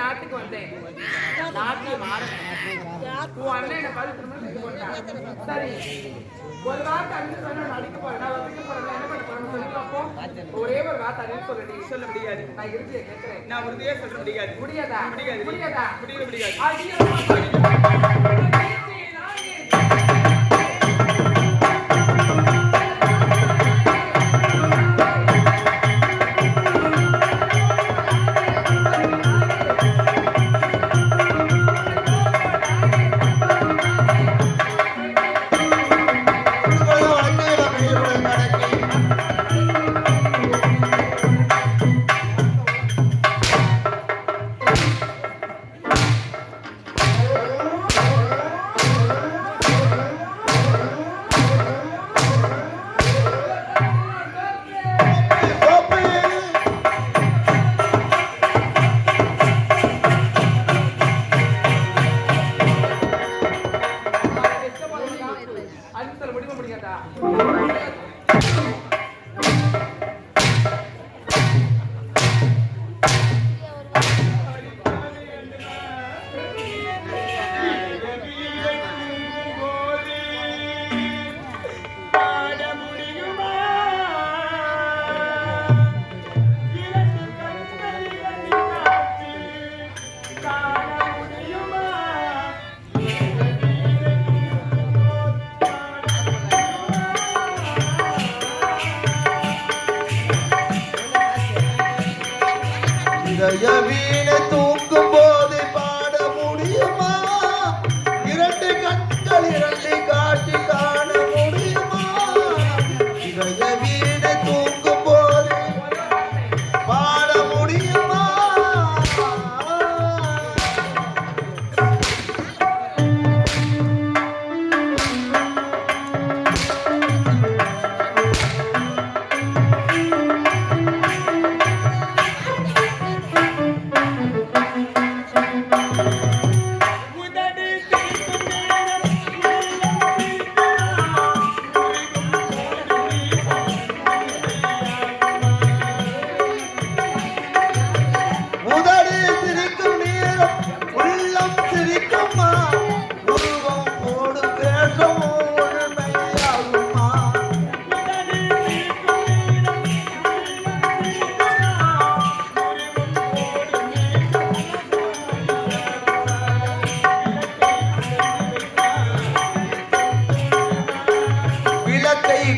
நாட்டுக்கு வந்தேன். நாட்டியம் ஆரம்பிச்சேன். உன் அண்ணன் என்ன பார்த்து சரி ஒரு வார்த்தை அண்ணன் சொன்னா அடிக்க போறேன், நான் வச்சுக்க போறேன், என்ன பண்ண போறேன்னு சொல்லி பார்ப்போம். ஒரே ஒரு வார்த்தை அண்ணன் சொல்ல முடியாது. நான் இறுதியை கேட்கிறேன். நான் உறுதியே சொல்ல முடியாது. முடியாதா? முடியாதா? வீண தூக்கும் போது பாட முடியுமா? இரண்டு கண்கள் இரண்டு காட்சி காண முடியுமா? இதய வீண தூக்கும் போது பாட முடியுமா?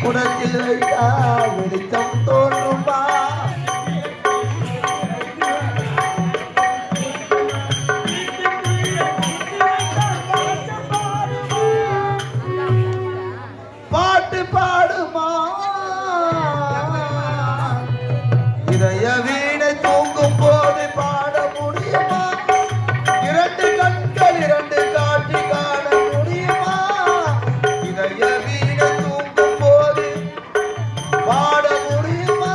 குடத்தில் வைத்தால் வெளிச்சம் தோன்றுமா? பாட்டு பாடுமா? இதய வீணை தூங்கும் போது பாட முடியுமா? இரண்டு கண்கள் இரண்டு காட்சி காண முடியுமா? இதய வீணை தூங்கும் போது பாட முடியுமா?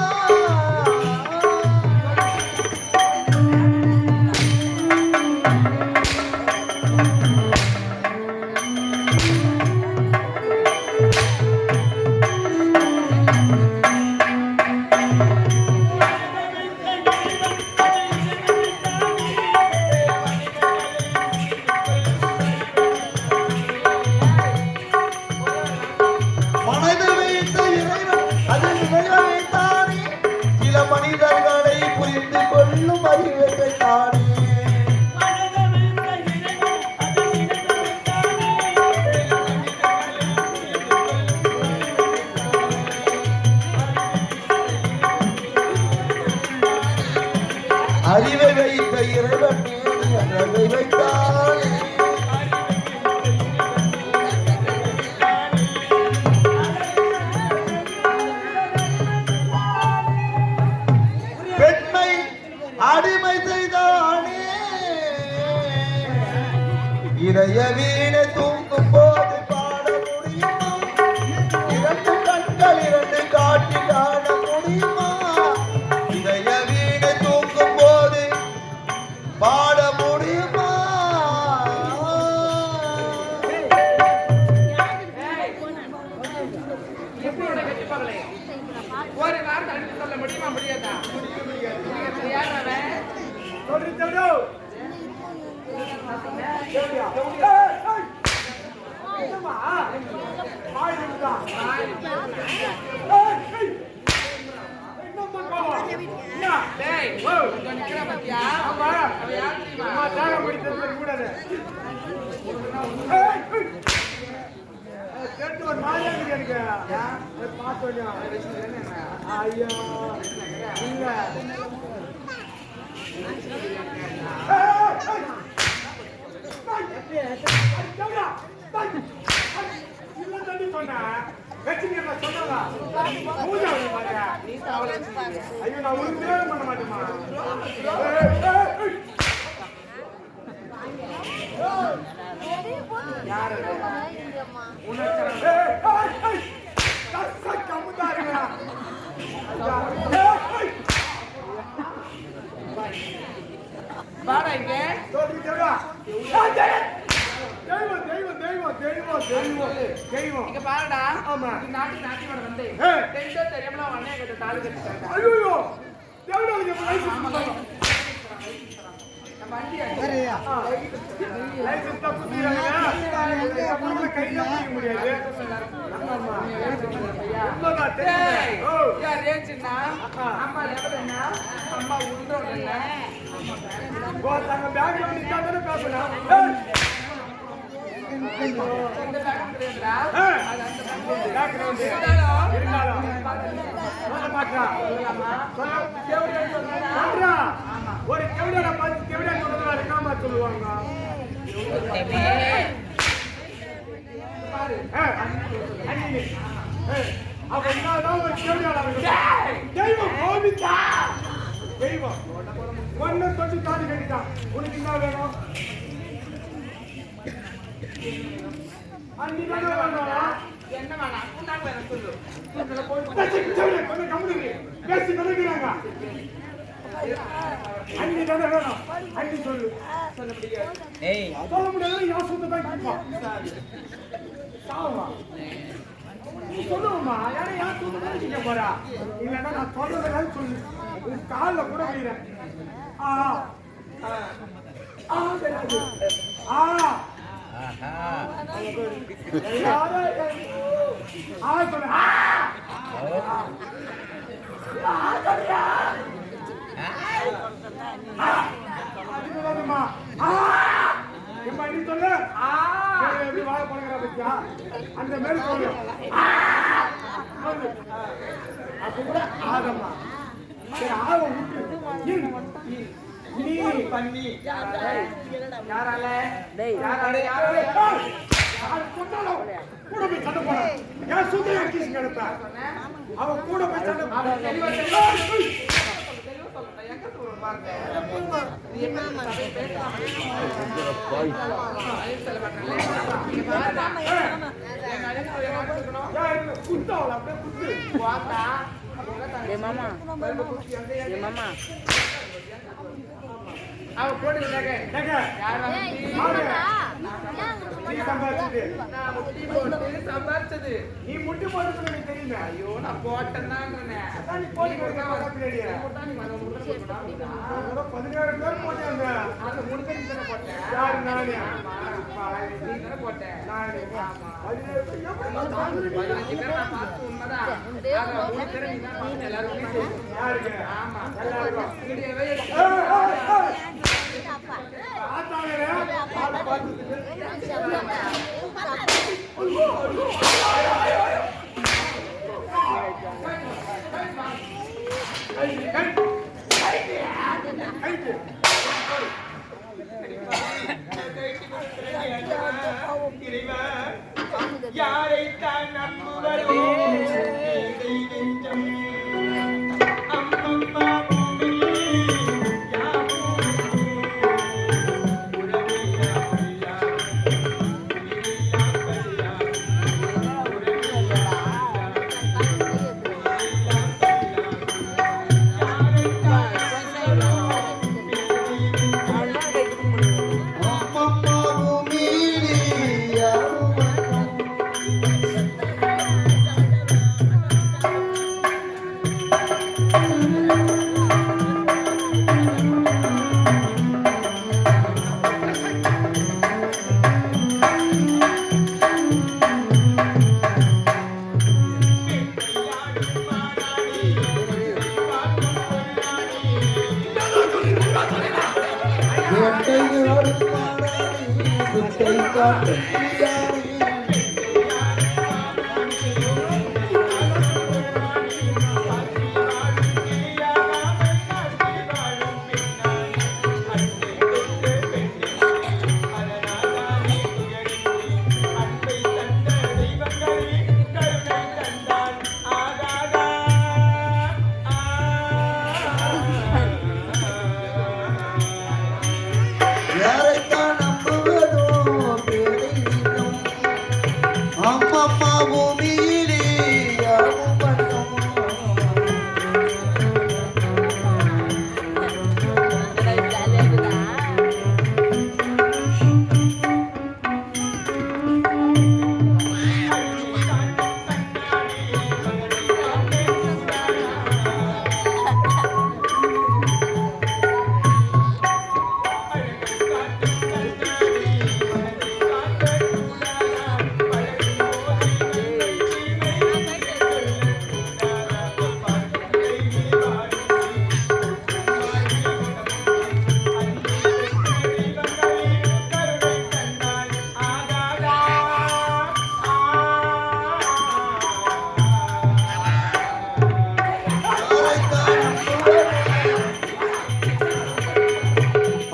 மனிதர்களை புரிந்து கொள்ளும் அறிவை தானே அறிவை வைத்த இறைவன் அறிவை வைத்தானே அடிமை செய்தானே இதய வீணை தூங்கும் போது பாட முடியுமா? இரண்டு கண்கள் இரண்டு காட்சி காண முடியுமா? இதய வீணை தூங்கும் போது பாட முடியுமா? ஒரு வார்த்தை சொல்ல முடியுமா? முடியாதா? எப்படியா? என்னம்மா? வாய் இருக்குதா? என்னம்மா கோவம்? என்ன? டேய் ஓ, கொஞ்சம் நிக்கிற பத்தியா ஆமா. அவ யார் தெரியுமா அம்மா தியாகம் பண்ணி தெரிஞ்சுக்க கூடாது. கேட்டு ஒரு மாதிரியா இருக்கு எனக்கு. பார்த்து கொஞ்சம். ஐயோ இல்ல. ஐயோ நான் உறுதியே பண்ண மாட்டேமா. யாரு வாடா இங்க இங்க பாருடா ஆமா. இந்த நாட்டுக்கு நாட்டியோட வந்து ஏய். தெரிஞ்சோ தெரியாமல அண்ணன் கிட்ட தாலி கட்டிட்டாங்க ஐயோ தேவடாளுக்கு நம்ம வண்டியா லைசன்ஸ் தான் குத்திடுறாங்க. கையில பிடிக்க முடியாது. ஆமா. உண்மைதான் தெரியுது. ஓ. யார் ரேஞ்சுன்னா அம்மா லெவலுன்னா அம்மா உண்டோன்னா ஓ, தங்க பேக்ல நின்னா தானே பேசணும். இந்த பேக் தெரியுங்களா ஏய். அது அந்த பேக் பேக்ரவுண்ட் இருந்தாலும் இருந்தாலும் சொல்ல மாட்டா. சொல்றா. ஒரு கெவிடா பார்த்து கெவிடா சொல்றதா இருக்காம சொல்லுவாங்க. அண்ணி. அவ என்னதான் ஒரு கெவிடா தெய்வம் கோபிச்சா. தெய்வம் ஒன்னு தொட்டு தாடி கட்டிட்டான். உனக்கு என்ன வேணும்? அண்ணி தானே வேணும். என்ன வேணாம் உண்டாங்க வேணும் சொல்லு கொஞ்சம் கம்முனு பேசி கலக்கிறாங்க. அண்ணி தானே வேணும். அண்ணி சொல்லு. சொல்ல முடியாது சொல்ல முடியாது. யார் சொந்ததான் கேட்பான். சாவா நீ சொல்லுவோம்மா. யாரும் யார் சொந்ததான் கேட்க போறா. இல்லைன்னா நான் சொல்றதுனால சொல்லு. உன் காலில் கூட வைக்கிறேன். ஆ ஆ தெரியாது. ஆ அந்த மேல சொல்லு. அப்ப கூட ஆகமா. சரி ஆக விட்டு நீ பண்ணி யாரால யாரால யாரால யார் சொன்னாலும் கூட போய் சண்டை போட. யார் சுத்தம் கீஸ் கிடப்ப அவன் கூட போய் சண்டை போட. தெளிவா சொல்லுங்க எங்க சொல்ற பாருங்க நீ என்ன சபை பேசலாம் குத்தாவல அப்படியே குத்து பார்த்தா மாமா மாமா அவ போட்டு விட்டாங்க யார் நீ சம்பாதிச்சது நான் முட்டி போட்டு சம்பாதிச்சது நீ முட்டி போட்டு எனக்கு தெரியுமே. ஐயோ நான் போட்டேன்னாங்க நீ போட்டு பின்னாடியே 17 பேர் போட்டாங்க. அந்த 3 பேருக்கு தானே போட்டேன் யாரு நானே நீ தானே போட்டேன் நானே 17 பேர் எப்படி தாங்குறீங்க? 15 பேர் நான் பார்த்து உண்மைதான் ஆனா 3 பேர் நீ தான் பார்த்து எல்லாரும் யாருக்கு? ஆமா எல்லாருக்கும். வீடியோவே ஆத்தாங்களே ஆளை பார்த்துட்டு யாரைத்தான் நம்புவதோ அம்மம்மா சண்டையாடும் மாறானே வித்தை காட்டும் புலியானே யாரைத்தான் நம்புவதோ பேரை நீனும் அம்மம்மா பூமியிலே யாவும் பண்ணமோ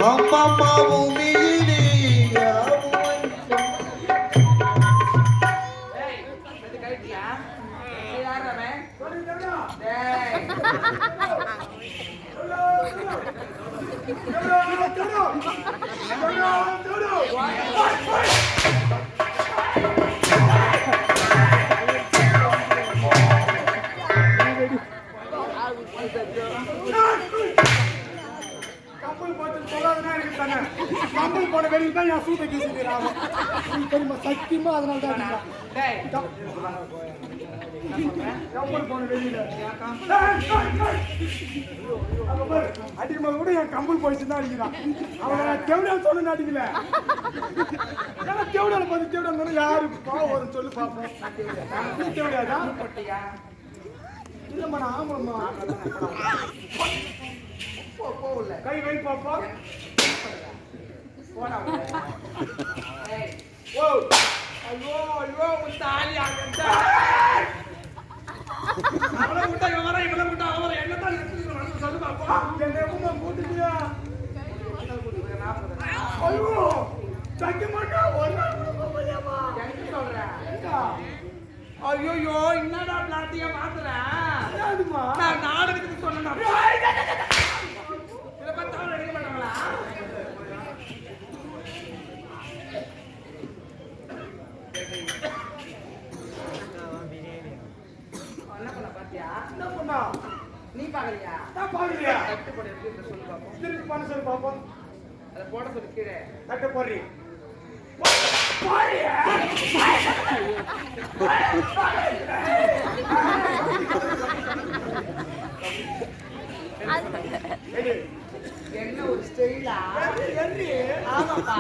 அம்மம்மா பூமியிலே யாவும் ஏய், இது கைட்டியா? ஏய், யார் அவன்? சொல்லு, சொல்லு. டேய், கப்பல் போட்டு சொல்லாதுன்னா எனக்கு தானே. கப்பல் போன வெளியில் தான் என் சூட்டை கீசிக்கிறாங்க. உங்களுக்கு தெரியுமா சத்தியமா அதனால தான் அடிக்கிறான். டேய், கப்பல் போன வெளியில அடிக்கும்போது கூட என் கம்பல் போயிட்டு தான் அடிக்கிறான். அவனை நான் தேவடால் சொன்னு அடிக்கல. ஏன்னா தேவடால் பார்த்து தேவடால் யாரு பாவம் வரும் சொல்லு பார்ப்போம். நீ தேவடாதா? போட்டியா? இல்லம்மா நான் ஆமாம்மா. போ உள்ள. கை வை பாப்பா. போடா உள்ள. ஏய், ஓ ஐயோ, ஐயோ, உன் தாலி ஆகட்டா. அவளை விட்டா இவன் வர, இவளை விட்டா அவன் வர. என்னத்தான் நிறுத்திட்டு வந்து சொல்லு பாப்போம். என்ன எப்பமா கூட்டிட்டியா? ஐயோ தக்க மாட்டா ஒரு நாள் கூட போக முடியாமா? என்ன சொல்ற? ஏண்டா? ஐயோ, என்னடா பிளாட்டிய மாத்துற? ஏதும்மா? நான் நாடகத்துக்கு சொன்னேன்டா. இதை பார்த்தா அவன் ரெடி பண்ணாங்களா? என்ன பண்ண பாத்தியா? என்ன பண்ணா? நீ பாக்கலையா? நான் பாக்கலையா? தட்டு போட இருக்கு சொல்லு பாப்போம். திருப்பி பண்ண சொல்லு பாப்போம். அதை போட சொல்லு கீழே. தட்ட போடுறி. என்ன ஒரு ஸ்டைலா? ஆமாப்பா.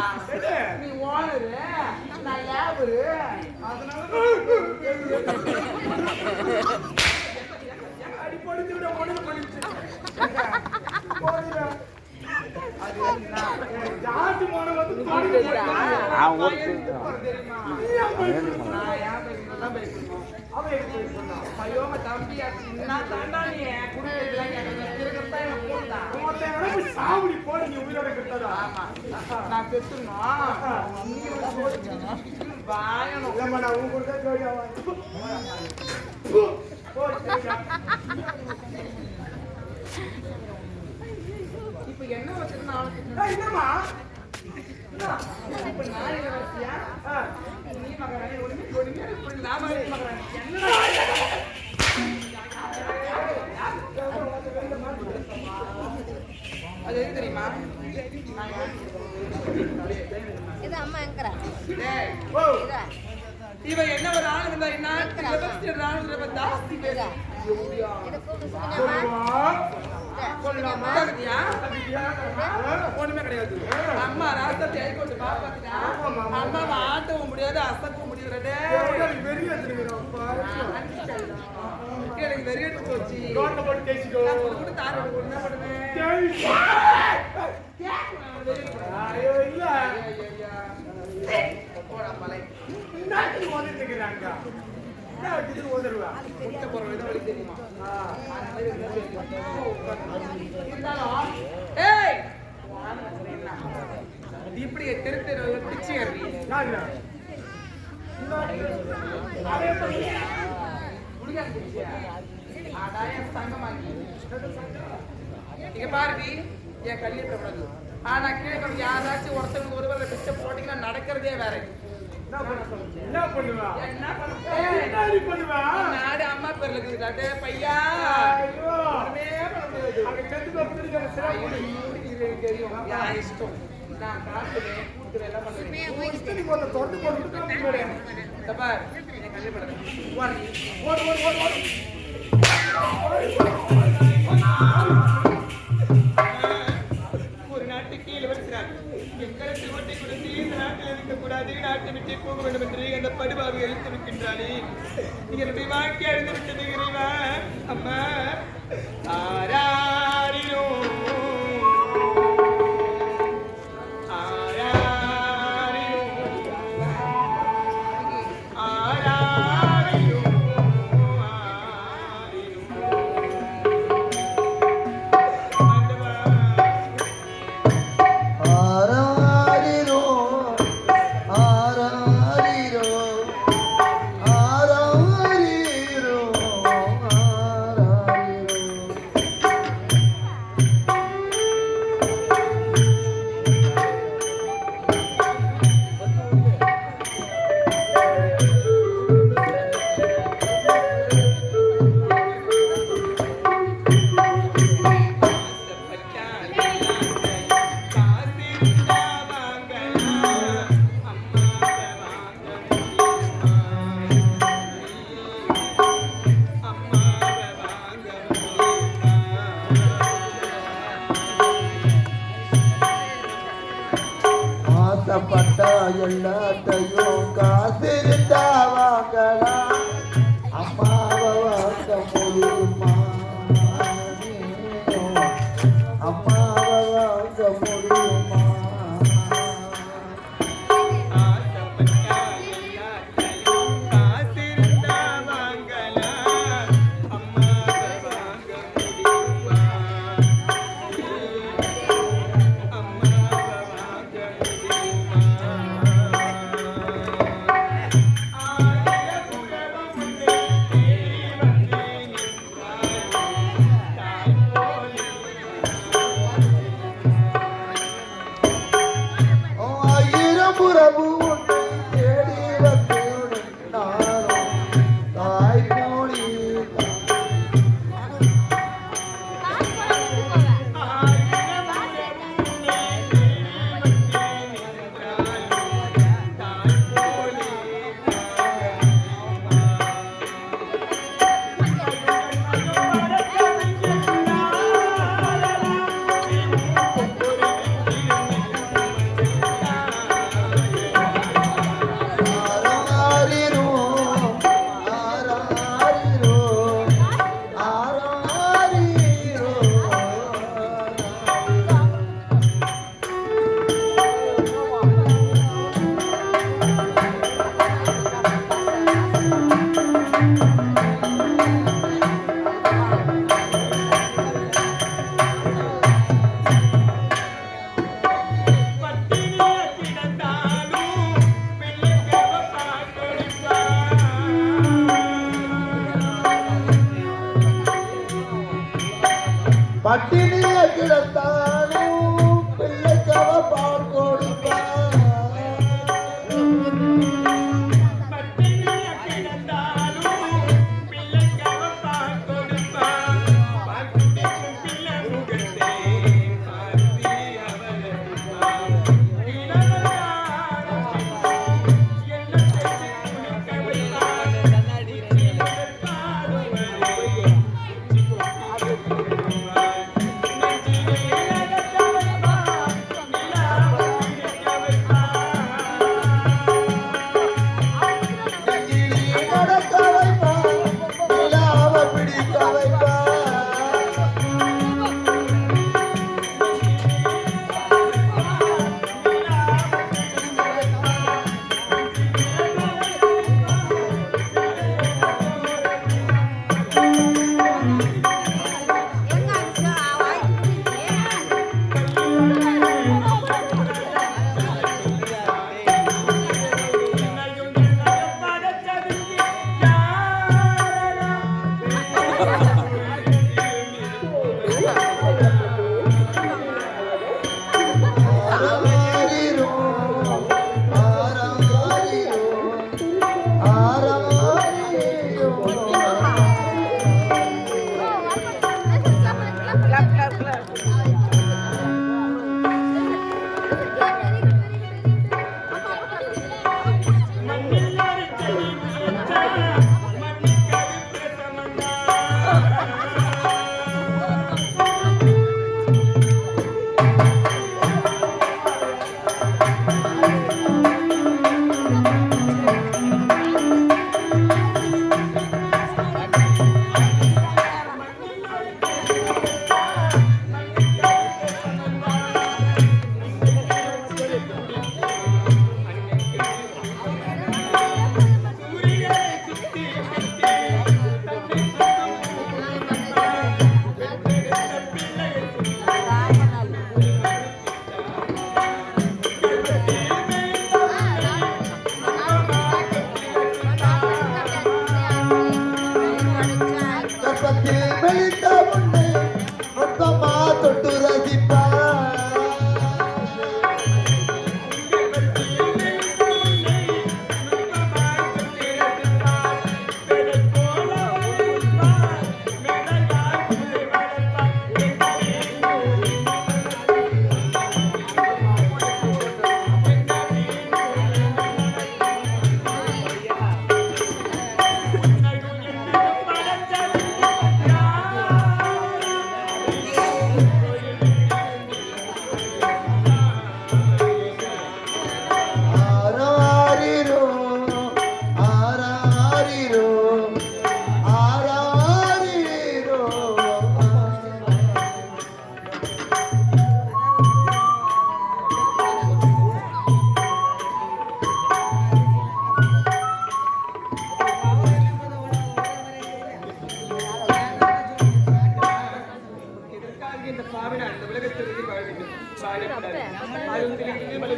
நீ ஓனரு, நான் லேபரு. அடிப்படிச்சு விட ஒண்ணு பண்ணிச்சு. அது என்ன? ஜாதி மோன வந்து பாடி தெரியுமா? நான் ஏன் பயப்படணும்? அவன் எப்படி சொன்னா? ஐயோ, உங்க தம்பி நான் தாண்டா நீ குடும்பத்தெல்லாம் இருக்கிறதா எனக்கு போடுதா? ஒருத்தன் நினைப்பு சாவடி போடு நீ உயிரோட கிட்டதா? ஆமா, நான் செத்துணும். நீ வாயணும். இல்லம்மா நான் உன் கூட தான் ஜோடியா இப்ப என்ன வச்சிருந்தா என்னம்மா இப்ப நான் இளவரசியா? நீ மகாராணி, ஒண்ணுமே இப்படி நாம மகாராணி. என்னடா அது எது தெரியுமா? இது அம்மா எங்கறா டேய், ஓ இதா இவ என்ன ஒரு ஆள் இருந்தா என்ன விவசாய ஆள் இருந்தா ஜாஸ்தி பேரு. இது கூட்டு சுகன்யாமா சொல்லலாமா? பாக்குறியா? ஒண்ணுமே கிடையாது. அம்மா ராசத்தை ஐகோட்டு பாப்பாத்தியா? அம்மாவை ஆட்டவும் முடியாது, அசக்கவும் முடியாது. வெறி எடுத்துக்கிறோம் எனக்கு வெறியட்டு போச்சு. ரோட்ல போட்டு கேசிக்கோ நான் கூட தாரோட என்ன பண்ணுவேன்? கேள்வி வெறியட்டு முட்டை போற விதம் அவளுக்கு தெரியுமா? அந்த மாதிரி இருந்தா தெரியும். இருந்தாலும், ஏய், வான்னு சொல்றேன்னா, இது இப்படி தெரு தெரு பிச்சு ஏறி யாரு? அதே சொல்லுங்க. முடியாது பிச்சியா? ஆடாயம் சங்கமாக்கி. இங்க பாருடி, என் கல்வி பிரபலம். ஆனா கீழே யாராச்சும் ஒருத்தவங்க ஒருவரை பிச்சை போட்டீங்கன்னா நடக்கிறதே வேற. என்ன பண்ணுவா? என்ன என்னடி பண்ணுவா? நாடு அம்மா பேர்ல இருக்குது பையா. ஐயோ, ஒண்ணுமே பண்ண முடியாது. அங்க கெட்டு போறதுக்கு எனக்கு சிரமம். இது தெரியும். யா இஷ்டம். நான் காட்டுவேன், கூட்டுவேன், எல்லாம் பண்ணுவேன். இஷ்டத்துக்கு போற தொண்டு போட்டு காமிக்கிறே. இந்த பார், என் கல்வி பிரபலம். ஓடு. ஓடு ஓடு ஓடு ஓடு. ஒரு நாட்டுக்கு இளவரசர் எங்களுக்கு ஓட்டை கொடுத்து இந்த நாட்டில் இருக்கக்கூடாது, நாட்டை விட்டு போக வேண்டும் என்று அந்த படுபாவை எழுத்திருக்கின்றானே. என்னுடைய வாழ்க்கை அழிந்து விட்டது இறைவா. அம்மா ஆராரிரோ ஆராரிரோ ஆராரிரோ ஆராரிரோ ஆராரிரோ ஆராரிரோ ஆராரிரோ. ஆசைப்பட்டா எல்லாத்தையும் காத்திருந்தா வாங்கலாம். அம்மாவை வாங்க முடியுமா? அம்மாவை வாங்க முடியுமா? ஆயிரம்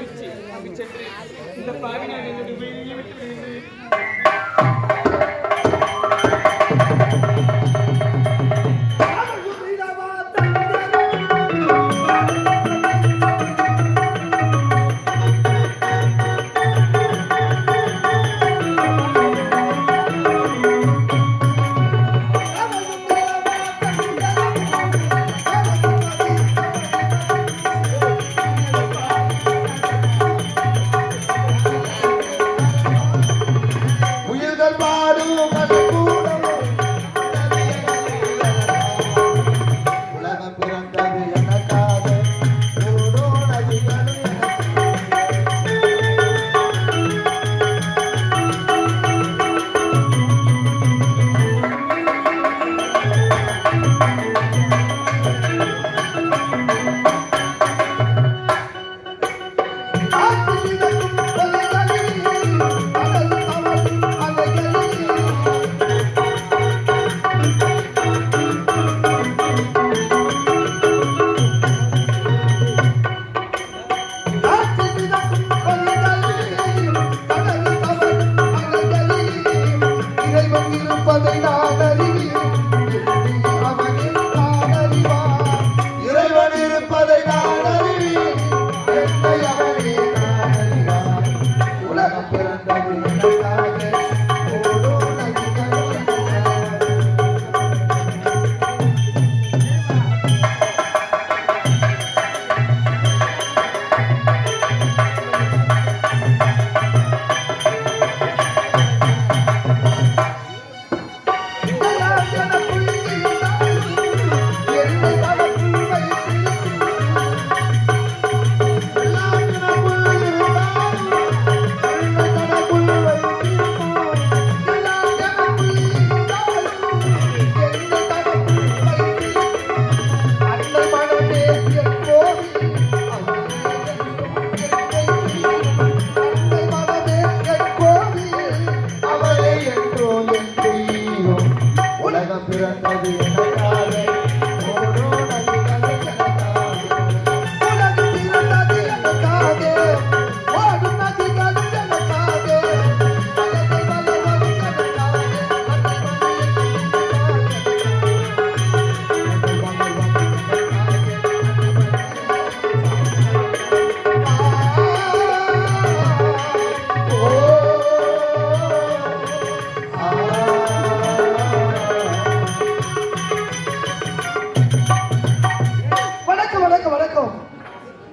விச்சு அங்கு சென்று இந்த பாவி நான் என்னுடைய உயிரையே விட்டு விடுகிறேன்.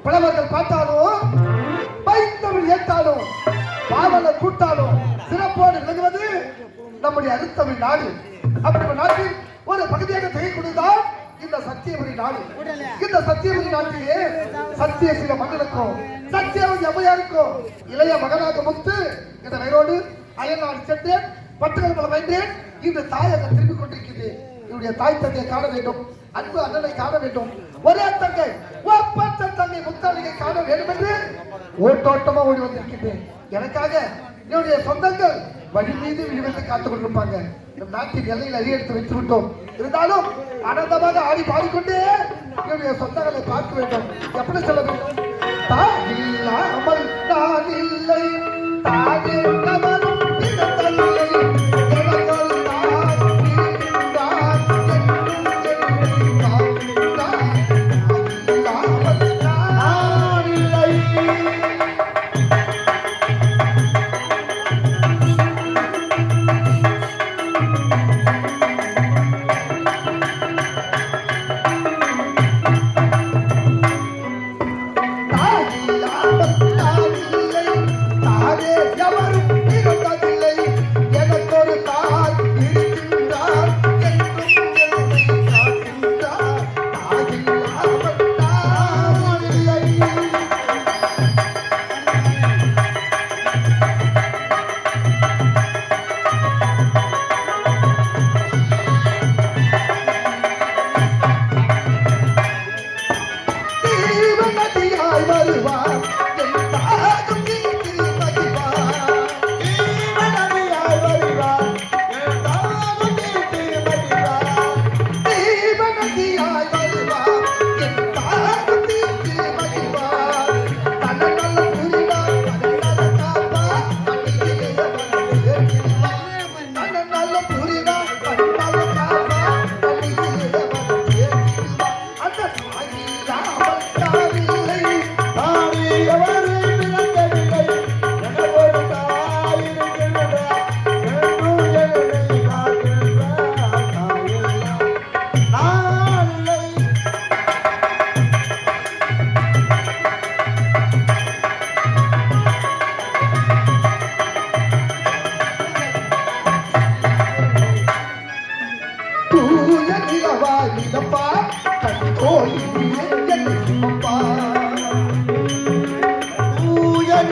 பலவர்கள் பார்த்தாலும் பைத்தமிழ் ஏற்றாலும் பாவல கூட்டாலும் சிறப்போடு விளங்குவது நம்முடைய அருத்தமிழ் நாடு. அப்படி நாட்டில் ஒரு பகுதியாக திகழ்கொண்டுதான் இந்த சத்தியவதி நாடு. இந்த சத்தியவதி நாட்டிலே சத்தியசீல மன்னனுக்கும் சத்தியவதி அம்மையாருக்கும் இளைய மகனாக முத்து இந்த வயலோடு அயல்நாடு சென்றேன், பட்டுகள் பல வைத்தேன். இந்த தாயக திரும்பிக் கொண்டிருக்கிறது. என்னுடைய தாய் தந்தையை காண வேண்டும், அன்பு அண்ணனை காண வேண்டும், ஒரே தங்கை ஒப்பற்ற தங்கை முத்தாளியை காண வேண்டும் என்று ஓட்டோட்டமா ஓடி வந்திருக்கிறேன். எனக்காக என்னுடைய சொந்தங்கள் வழி மீது விழுந்து காத்துக் கொண்டிருப்பாங்க. நம் நாட்டின் எல்லையில் அடியெடுத்து வைத்து விட்டோம். இருந்தாலும் ஆனந்தமாக ஆடி பாடிக்கொண்டே என்னுடைய சொந்தங்களை பார்க்க வேண்டும். எப்படி சொல்ல வேண்டும்? தாயில்லாமல் நான் இல்லை, தாயில்லாமல்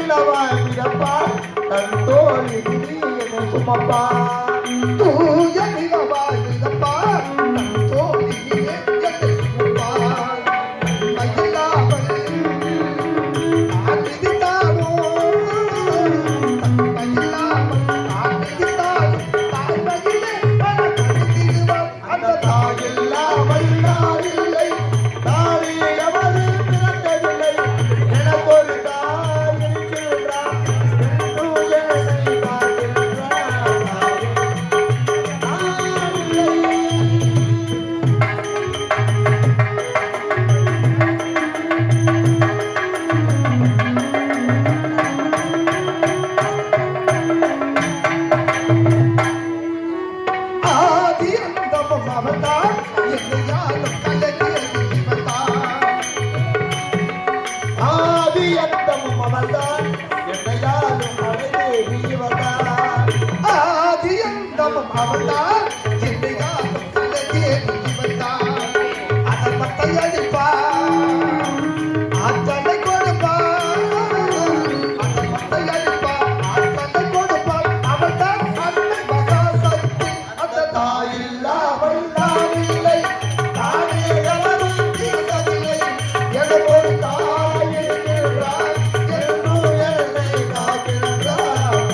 நல்லவாய் பிறப்பார் தன் தோழி என்னை சுமப்பார் தூய நிலவாய் பிறப்பார் தன் தோழி என்னை சுமப்பார் மகிழாமல் நான் விதித்தாரோ மகிழாமல் நான் விதித்தாரோ தாய் மகிழே திருவார் அந்த தாயில்லாமல் நான் இல்லை தாயே எவரு பிறக்கவில்லை எனக்கு ஒரு தாய் இருக்கின்றார் என்று என்னை காக்கின்றார் ஆதி அந்தமும் அவன்தான் என்னை யாரும் கலக்கிய இவன்தான் ஆதி அந்தமும் அவன்தான் என்னை யாரும் அழகே இவன்தான் ஆதி அந்தமும் அவன்தான் என்னை யாரும் கலக்கிய இவன்தான் அதன் மத்தை அடிப்பார் ஆற்றலை கொடுப்பார் அதன் மத்தை அடிப்பார் ஆற்றலை கொடுப்பார் அவன்தான் அன்னை மகாசக்தி அந்த தாயில்லாமல் நான் இல்லை தானே எவரும் தீர்ந்ததில்லை எனக்கு ஒரு தாய் இருக்கிறார் என்றும் என்னை காக்கின்றார்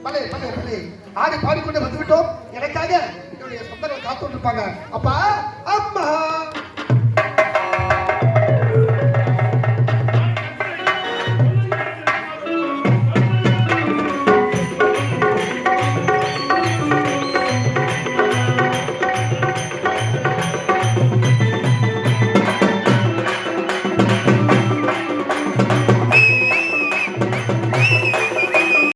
பலே பலே பலே ஆடி பாடிக்கொண்டு வந்துவிட்டோம் எனக்காக என்னுடைய சொந்தங்கள் காத்து இருப்பாங்க அப்பா